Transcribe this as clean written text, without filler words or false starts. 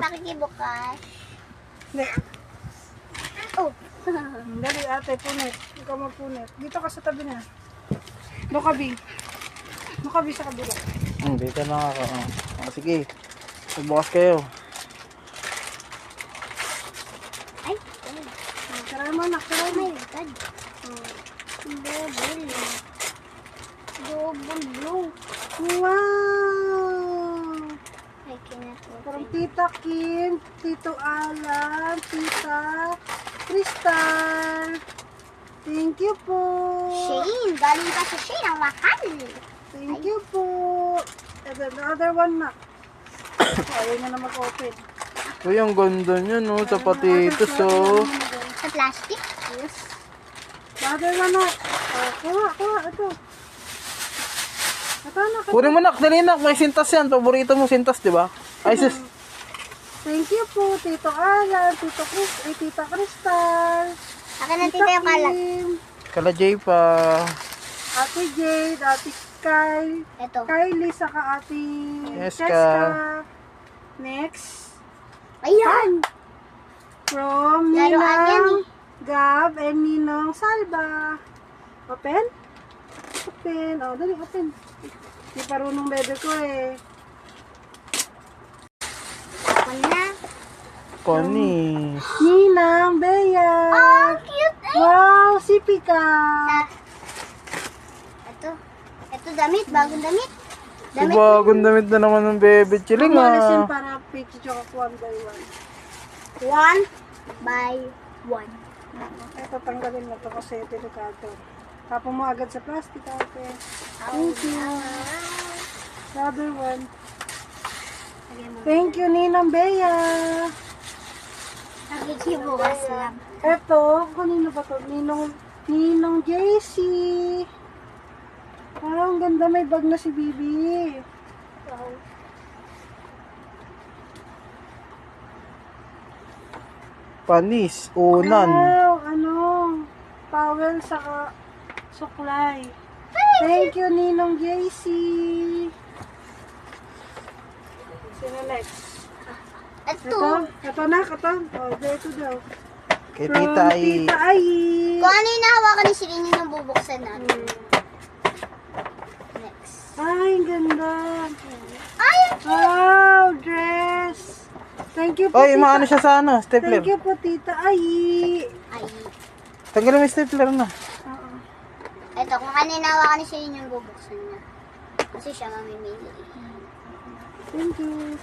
nakikibukas. Hindi. Oh. Dali ate, punit. Ikaw magpunit. Dito ka sa tabi na. Doon ka, B. Doon ka, B, sa kabila. Dito na ako. Sige. Magbukas kayo. Ay, Tara mo, anak. Tara mo. my God. Double. Double blue. Wow! I cannot Parang open. Tita Kim, Tito Alan, Tita Crystal. Thank you po. Shane. Galing pa sa Shane ang wakal. Thank you po. And then another one na. Ayaw niya na mag-open. Uy, ang ganda nyo, no? Sa patitos, oh. Sa plastic. Yes. Another one na. Oh, kuha. Ito. Ito na. Kunin mo, nak. Dali, nak. May sintas yan. Paborito mo sintas, di ba? Ay, sis. Thank you po, Tito Alan, Tita Crystal. Akin na tita yung kalat. Kim, Kala Jay pa. Ate Jade, Ate Sky, Ito. Kylie, saka Ate Cheska. Cheska. Next, Ayan. from Laruan yan Ninang Gab and Ninong Salva. Open? Open. Oh, dali, open. Di parunong bebe ko eh. Ako na. Panis. Ninang Bea. Oh, cute. Ay. Wow, si Pika. Ito. Ito damit. Bagong damit. Damit. Bagong damit na naman ng bebe. Chiling, Umalis yun ah. para picture ko one by one. One by one. Ito, tanggalin mo ito kasi delikado. Tapon mo agad sa plastic, ate. Thank you. The other one. Thank you, Ninang Bea. Nakikibukas lang. Ito, kanino ba ito? Ninong JC. Ah, ang ganda, may bag na si Bibi. Wow. Panis. Unan. Wow, ano? Towel saka suklay. Thank you, Ninong JC. Sino next? Ito. Ito na, ito. Oh, dito daw. Kay From Tita ay. Tita Ai. Kung ano yung nahawakan ni Shirin yung bubuksan natin. Next. Ay, ang ganda. Ay! Wow, dress. Thank you po, Oy, maano siya sa ano? Stapler. Thank you po, Tita Ai. Ay. Tanggalin mo yung stapler na. Oo. Ito, kung kanina hawakan ni Shirin yung bubuksan niya. Kasi siya mamimili. Thank you.